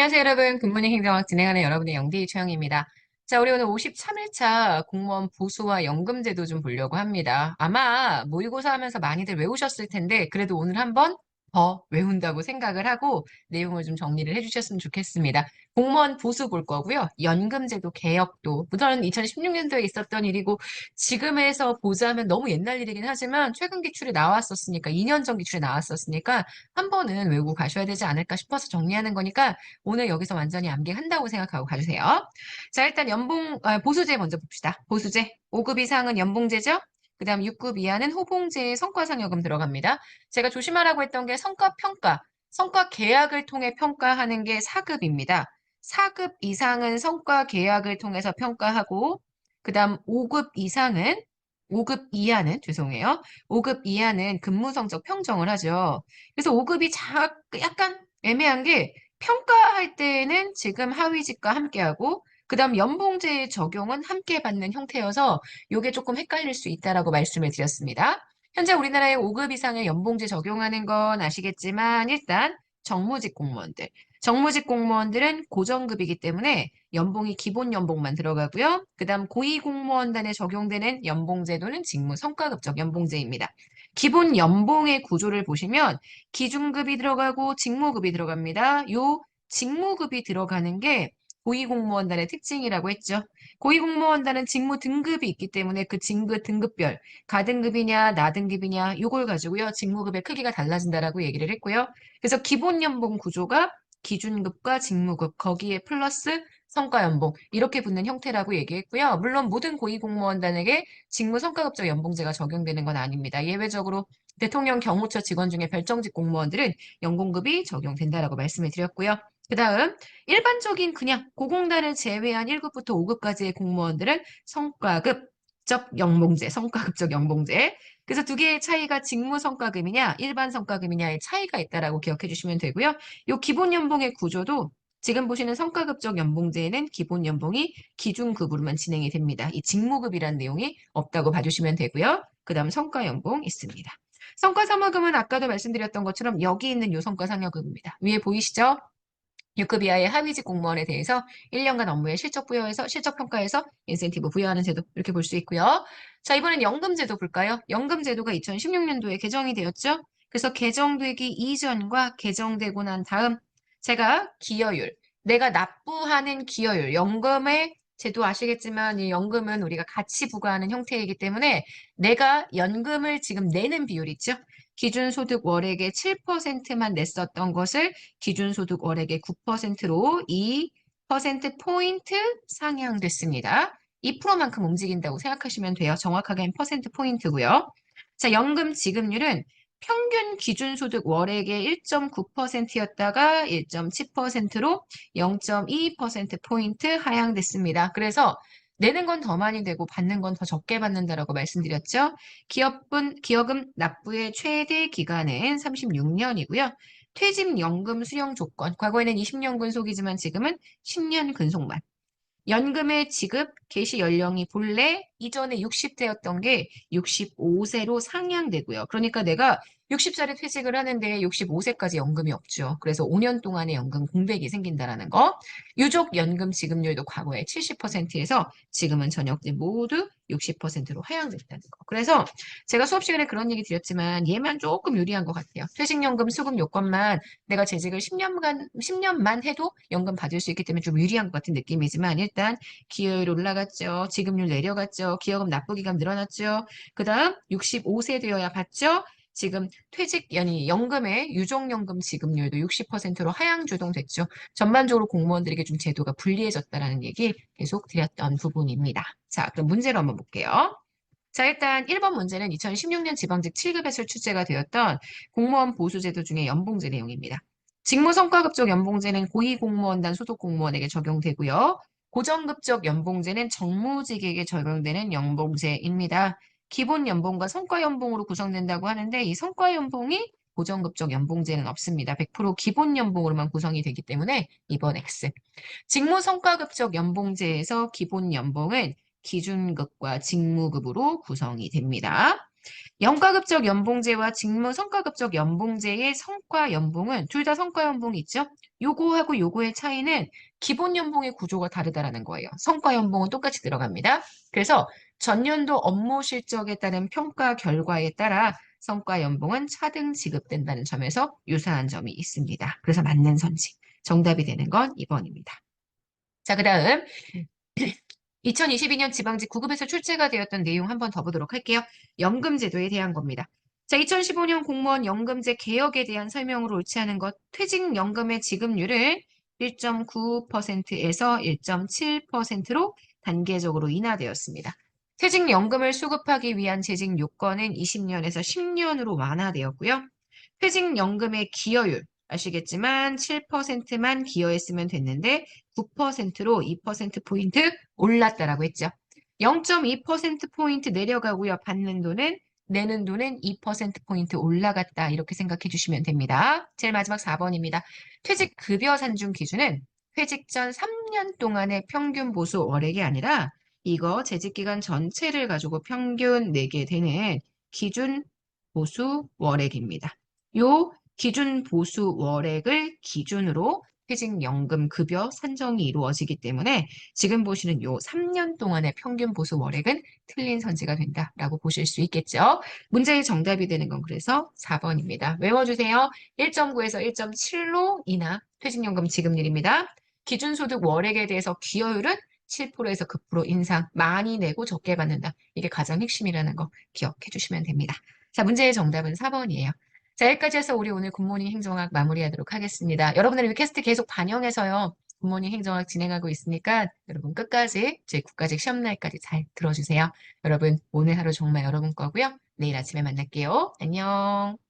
안녕하세요, 여러분. 굿모닝 행정학 진행하는 여러분의 영디 최영입니다. 자, 우리 오늘 53일차 공무원 보수와 연금제도 좀 보려고 합니다. 아마 모의고사 하면서 많이들 외우셨을 텐데, 그래도 오늘 한번 더 외운다고 생각을 하고 내용을 좀 정리를 해주셨으면 좋겠습니다. 공무원 보수 볼 거고요. 연금제도 개혁도, 물론 2016년도에 있었던 일이고, 지금에서 보자면 너무 옛날 일이긴 하지만, 최근 기출이 나왔었으니까, 2년 전 기출이 나왔었으니까, 한 번은 외우고 가셔야 되지 않을까 싶어서 정리하는 거니까, 오늘 여기서 완전히 암기한다고 생각하고 가주세요. 자, 일단 보수제 먼저 봅시다. 보수제. 5급 이상은 연봉제죠? 그 다음 6급 이하는 호봉제의 성과상여금 들어갑니다. 제가 조심하라고 했던 게 성과평가. 성과 계약을 통해 평가하는 게 4급입니다. 4급 이상은 성과 계약을 통해서 평가하고, 그 다음 5급 이하는, 죄송해요. 5급 이하는 근무 성적 평정을 하죠. 그래서 5급이 약간 애매한 게 평가할 때는 지금 하위직과 함께하고 그다음 연봉제 적용은 함께 받는 형태여서 이게 조금 헷갈릴 수 있다라고 말씀을 드렸습니다. 현재 우리나라에 5급 이상의 연봉제 적용하는 건 아시겠지만 일단 정무직 공무원들은 고정급이기 때문에 연봉이 기본 연봉만 들어가고요. 그다음 고위공무원단에 적용되는 연봉제도는 직무 성과급적 연봉제입니다. 기본 연봉의 구조를 보시면 기준급이 들어가고 직무급이 들어갑니다. 요 직무급이 들어가는 게 고위공무원단의 특징이라고 했죠. 고위공무원단은 직무 등급이 있기 때문에 그 직급 등급별 가등급이냐 나등급이냐 요걸 가지고요. 직무급의 크기가 달라진다라고 얘기를 했고요. 그래서 기본 연봉 구조가 기준급과 직무급 거기에 플러스 성과연봉 이렇게 붙는 형태라고 얘기했고요. 물론 모든 고위공무원단에게 직무성과급적 연봉제가 적용되는 건 아닙니다. 예외적으로 대통령 경호처 직원 중에 별정직 공무원들은 연공급이 적용된다라고 말씀을 드렸고요. 그 다음 일반적인 그냥 고공단을 제외한 1급부터 5급까지의 공무원들은 성과급적 연봉제. 그래서 두 개의 차이가 직무성과급이냐 일반 성과급이냐의 차이가 있다라고 기억해 주시면 되고요. 이 기본 연봉의 구조도 지금 보시는 성과급적 연봉제에는 기본 연봉이 기준급으로만 진행이 됩니다. 이 직무급이라는 내용이 없다고 봐주시면 되고요. 그 다음 성과연봉 있습니다. 성과상여금은 아까도 말씀드렸던 것처럼 여기 있는 요 성과상여금입니다. 위에 보이시죠? 6급 이하의 하위직 공무원에 대해서 1년간 업무에 실적 부여해서 실적 평가해서 인센티브 부여하는 제도 이렇게 볼 수 있고요. 자, 이번엔 연금제도 볼까요? 연금제도가 2016년도에 개정이 되었죠. 그래서 개정되기 이전과 개정되고 난 다음 제가 기여율, 내가 납부하는 기여율, 연금의 제도 아시겠지만 이 연금은 우리가 같이 부과하는 형태이기 때문에 내가 연금을 지금 내는 비율 있죠. 기준소득 월액의 7%만 냈었던 것을 기준소득 월액의 9%로 2%포인트 상향됐습니다. 2%만큼 움직인다고 생각하시면 돼요. 정확하게는 퍼센트 포인트고요. 자, 연금 지급률은 평균 기준소득 월액의 1.9%였다가 1.7%로 0.2%포인트 하향됐습니다. 그래서 내는 건 더 많이 되고 받는 건 더 적게 받는다라고 말씀드렸죠. 기업금 납부의 최대 기간은 36년이고요. 퇴직연금 수령 조건, 과거에는 20년 근속이지만 지금은 10년 근속만. 연금의 지급 개시 연령이 본래 이전에 60세였던 게 65세로 상향되고요. 그러니까 내가 60살에 퇴직을 하는데 65세까지 연금이 없죠. 그래서 5년 동안의 연금 공백이 생긴다라는 거. 유족 연금 지급률도 과거에 70%에서 지금은 전역들 모두 60%로 하향됐다는 거. 그래서 제가 수업 시간에 그런 얘기 드렸지만 얘만 조금 유리한 것 같아요. 퇴직연금 수급 요건만 내가 재직을 10년만 해도 연금 받을 수 있기 때문에 좀 유리한 것 같은 느낌이지만 일단 기여율 올라갔죠. 지급률 내려갔죠. 기여금 납부기간 늘어났죠. 그 다음 65세 되어야 받죠. 지금 연금의 유족연금 지급률도 60%로 하향 주동됐죠. 전반적으로 공무원들에게 좀 제도가 불리해졌다라는 얘기 계속 드렸던 부분입니다. 자, 그럼 문제로 한번 볼게요. 자, 일단 1번 문제는 2016년 지방직 7급에서 출제가 되었던 공무원 보수제도 중에 연봉제 내용입니다. 직무성과급적 연봉제는 고위공무원단 소속 공무원에게 적용되고요. 고정급적 연봉제는 정무직에게 적용되는 연봉제입니다. 기본 연봉과 성과연봉으로 구성된다고 하는데 이 성과연봉이 고정급적 연봉제는 없습니다. 100% 기본 연봉으로만 구성이 되기 때문에 2번 X. 직무성과급적 연봉제에서 기본 연봉은 기준급과 직무급으로 구성이 됩니다. 연가급적 연봉제와 직무 성과급적 연봉제의 성과 연봉은 둘 다 성과 연봉이 있죠? 요거하고 요거의 차이는 기본 연봉의 구조가 다르다라는 거예요. 성과 연봉은 똑같이 들어갑니다. 그래서 전년도 업무 실적에 따른 평가 결과에 따라 성과 연봉은 차등 지급된다는 점에서 유사한 점이 있습니다. 그래서 맞는 선지. 정답이 되는 건 2번입니다. 자, 그다음 2022년 지방직 구급에서 출제가 되었던 내용 한번 더 보도록 할게요. 연금제도에 대한 겁니다. 자, 2015년 공무원 연금제 개혁에 대한 설명으로 옳지 않은 것, 퇴직연금의 지급률을 1.9%에서 1.7%로 단계적으로 인하되었습니다. 퇴직연금을 수급하기 위한 재직 요건은 20년에서 10년으로 완화되었고요. 퇴직연금의 기여율, 아시겠지만 7%만 기여했으면 됐는데 9%로 2%포인트 올랐다라고 했죠. 0.2%포인트 내려가고요. 받는 돈은, 내는 돈은 2%포인트 올라갔다. 이렇게 생각해 주시면 됩니다. 제일 마지막 4번입니다. 퇴직급여 산중 기준은 퇴직 전 3년 동안의 평균 보수 월액이 아니라 이거 재직기간 전체를 가지고 평균 내게 되는 기준 보수 월액입니다. 요 기준 보수 월액을 기준으로 퇴직연금 급여 산정이 이루어지기 때문에 지금 보시는 요 3년 동안의 평균 보수 월액은 틀린 선지가 된다라고 보실 수 있겠죠. 문제의 정답이 되는 건 그래서 4번입니다. 외워주세요. 1.9에서 1.7로 인하 퇴직연금 지급률입니다. 기준소득 월액에 대해서 기여율은 7%에서 급으로 인상, 많이 내고 적게 받는다. 이게 가장 핵심이라는 거 기억해 주시면 됩니다. 자, 문제의 정답은 4번이에요. 자, 여기까지 해서 우리 오늘 굿모닝 행정학 마무리하도록 하겠습니다. 여러분들의 리퀘스트 계속 반영해서요. 굿모닝 행정학 진행하고 있으니까 여러분 끝까지 저희 국가직 시험날까지 잘 들어주세요. 여러분 오늘 하루 정말 여러분 거고요. 내일 아침에 만날게요. 안녕.